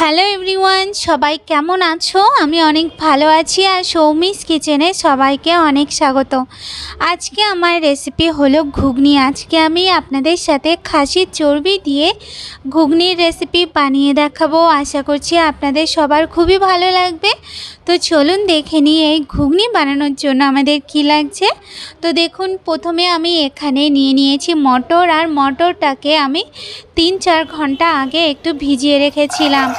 Hello everyone, সবাই কেমন আছো? আমি অনেক ভালো আছি। আর সৌমিস কিচেনে সবাইকে অনেক স্বাগত। আজকে আমার রেসিপি হলো ঘুগনি। আজকে আমি আপনাদের সাথে খাসির চর্বি দিয়ে ঘুগনির রেসিপি বানিয়ে দেখাবো। আশা করছি আপনাদের সবার খুবই ভালো লাগবে। তো চলুন দেখে নিই এই ঘুগনি বানানোর জন্য আমাদের কি লাগছে। তো দেখুন, প্রথমে আমি এখানে নিয়ে নিয়েছি মটর। আর মটরটাকে আমি 3-4 ঘন্টা আগে একটু ভিজিয়ে রেখেছিলাম।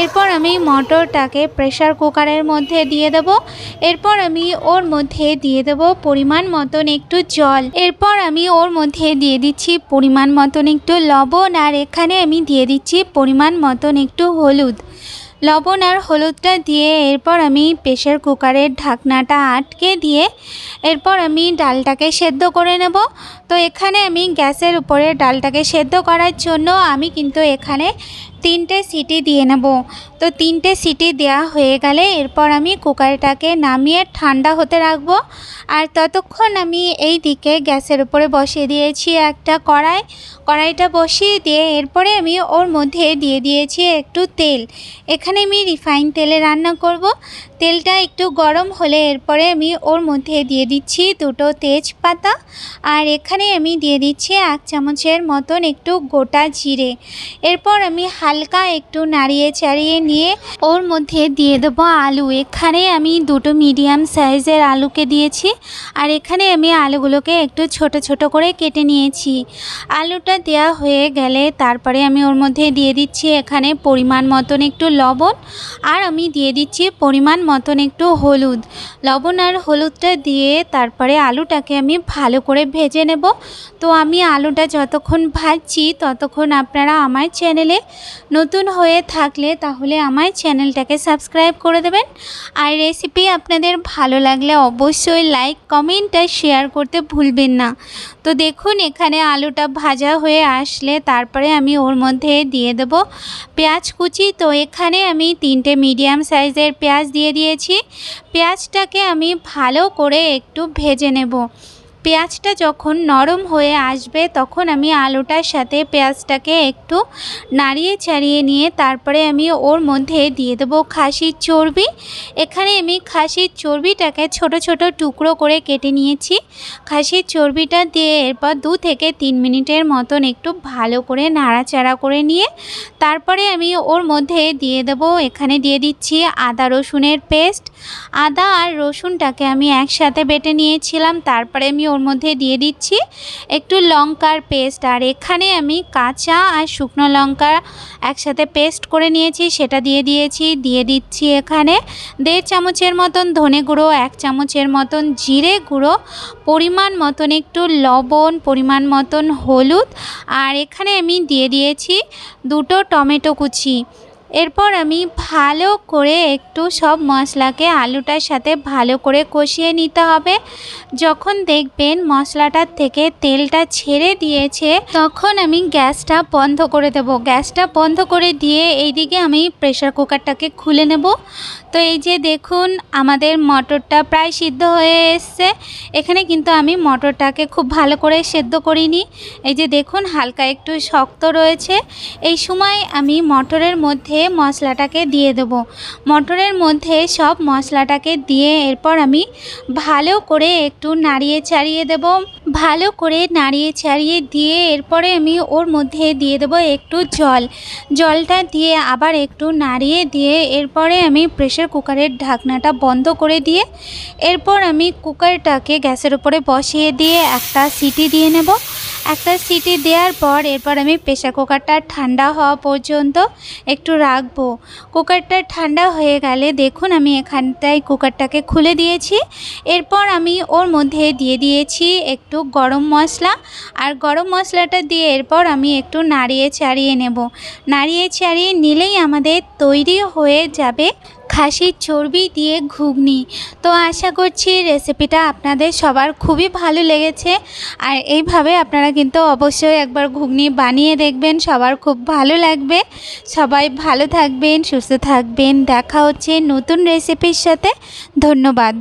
এরপর আমি মটরটাকে প্রেসার কুকারের মধ্যে দিয়ে দেব। এরপর আমি ওর মধ্যে দিয়ে দেব পরিমাণ মতন একটু জল। এরপর আমি ওর মধ্যে দিয়ে দিচ্ছি পরিমাণ মতন একটু লবণ। আর এখানে আমি দিয়ে দিচ্ছি পরিমাণ মতন একটু হলুদ। লবণ আর হলুদটা দিয়ে এরপর আমি প্রেসার কুকারের ঢাকনাটা আটকে দিয়ে এরপর আমি ডালটাকে সেদ্ধ করে নেব। তো এখানে আমি গ্যাসের উপরে ডালটাকে সেদ্ধ করার জন্য আমি কিন্তু এখানে 3টে সিটি দিয়ে নেব। তো 3টে সিটি দেওয়া হয়ে গেলে এরপর আমি কুকারটাকে নামিয়ে ঠান্ডা হতে রাখবো। আর ততক্ষণ আমি এই দিকে গ্যাসের উপরে বসিয়ে দিয়েছি একটা কড়াইটা বসিয়ে দিয়ে এরপরে আমি ওর মধ্যে দিয়ে দিয়েছি একটু তেল। এখানে আমি রিফাইন তেলে রান্না করব। তেলটা একটু গরম হলে এরপরে আমি ওর মধ্যে দিয়ে দিচ্ছি 2টো তেজপাতা। আর এখানে আমি দিয়ে দিচ্ছি 1 চামচের মতন একটু গোটা জিরে। এরপর আমি হালকা একটু নাড়িয়ে চাড়িয়ে নিয়ে ওর মধ্যে দিয়ে দেবো আলু। এখানে আমি 2টো মিডিয়াম সাইজের আলুকে দিয়েছি। আর এখানে আমি আলুগুলোকে একটু ছোট ছোট করে কেটে নিয়েছি। আলুটা দেওয়া হয়ে গেলে তারপরে আমি ওর মধ্যে দিয়ে দিচ্ছি এখানে পরিমাণ মতন একটু লবণ। আর আমি দিয়ে দিচ্ছি পরিমাণ মতন একটু হলুদ। লবণ আর হলুদটা দিয়ে তারপরে আলুটাকে আমি ভালো করে ভেজে নেব। তো আমি আলুটা যতক্ষণ ভাজছি ততক্ষণ আপনারা আমার চ্যানেলে নতুন হয়ে থাকলে তাহলে আমার চ্যানেলটাকে সাবস্ক্রাইব করে দেবেন। আর রেসিপি আপনাদের ভালো লাগলে অবশ্যই লাইক, কমেন্ট আর শেয়ার করতে ভুলবেন না। তো দেখুন, এখানে আলুটা ভাজা হয়ে আসলে তারপরে আমি ওর মধ্যে দিয়ে দেব পেঁয়াজ কুচি। তো এখানে আমি 3টে মিডিয়াম সাইজের পেঁয়াজ দিয়ে দিয়েছি। পেঁয়াজটাকে আমি ভালো করে একটু ভেজে নেব। পেঁয়াজটা যখন নরম হয়ে আসবে তখন আমি আলুটার সাথে পেঁয়াজটাকে একটু নাড়িয়ে চাড়িয়ে নিয়ে তারপরে আমি ওর মধ্যে দিয়ে দেবো খাসির চর্বি। এখানে আমি খাসির চর্বিটাকে ছোট ছোট টুকরো করে কেটে নিয়েছি। খাসির চর্বিটা দিয়ে এরপর 2 থেকে 3 মিনিটের মতন একটু ভালো করে নাড়াচাড়া করে নিয়ে তারপরে আমি ওর মধ্যে দিয়ে দেবো, এখানে দিয়ে দিচ্ছি আদা রসুনের পেস্ট। আদা আর রসুনটাকে আমি একসাথে বেটে নিয়েছিলাম। তারপরে আমি ওর মধ্যে দিয়ে দিচ্ছি একটু লঙ্কার পেস্ট। আর এখানে আমি কাঁচা আর শুকনো লঙ্কা একসাথে পেস্ট করে নিয়েছি, সেটা দিয়ে দিচ্ছি এখানে 1.5 চামচের মতন ধনে গুঁড়ো, 1 চামচের মতন জিরে গুঁড়ো, পরিমাণ মতন একটু লবণ, পরিমাণ মতন হলুদ। আর এখানে আমি দিয়ে দিয়েছি 2টো টমেটো কুচি। এরপর আমি ভালো করে একটু সব মশলাকে আলুটার সাথে ভালো করে কষিয়ে নিতে হবে। যখন দেখবেন মশলাটার থেকে তেলটা ছেড়ে দিয়েছে তখন আমি গ্যাসটা বন্ধ করে দেব। গ্যাসটা বন্ধ করে দিয়ে এইদিকে আমি প্রেসার কুকারটাকে খুলে নেব। তো এই যে দেখুন, আমাদের মটরটা প্রায় সিদ্ধ হয়ে এসছে। এখানে কিন্তু আমি মটরটাকে খুব ভালো করে সেদ্ধ করিনি। এই যে দেখুন, হালকা একটু শক্ত রয়েছে। এই সময় আমি মটরের মধ্যে মশলাটাকে দিয়ে দেব। মটরের মধ্যে সব মশলাটাকে দিয়ে এরপর আমি ভালো করে একটু নাড়িয়ে চাড়িয়ে দেব। ভালো করে নাড়িয়ে চাড়িয়ে দিয়ে এরপরে আমি ওর মধ্যে দিয়ে দেব একটু জলটা দিয়ে আবার একটু নাড়িয়ে দিয়ে এরপরে আমি প্রেসার কুকারের ঢাকনাটা বন্ধ করে দিয়ে এরপর আমি কুকারটাকে গ্যাসের উপরে বসিয়ে দিয়ে একটা সিটি দিয়ে নেব। একটা সিটি দেওয়ার পর এরপর আমি প্রেসার কুকারটা ঠান্ডা হওয়া পর্যন্ত একটু রাখবো। কুকারটা ঠান্ডা হয়ে গেলে দেখুন আমি এখানটায় কুকারটাকে খুলে দিয়েছি। এরপর আমি ওর মধ্যে দিয়ে দিয়েছি একটু গরম মশলা। আর গরম মশলাটা দিয়ে এরপর আমি একটু নাড়িয়ে চাড়িয়ে নেব। নাড়িয়ে চাড়িয়ে নিলেই আমাদের তৈরি হয়ে যাবে খাসির চর্বি দিয়ে ঘুগনি। তো আশা করছি রেসিপিটা আপনাদের সবার খুবই ভালো লেগেছে। আর এইভাবে আপনারা কিন্তু অবশ্যই একবার ঘুগনি বানিয়ে দেখবেন, সবার খুব ভালো লাগবে। সবাই ভালো থাকবেন, সুস্থ থাকবেন। দেখা হচ্ছে নতুন রেসিপির সাথে। ধন্যবাদ।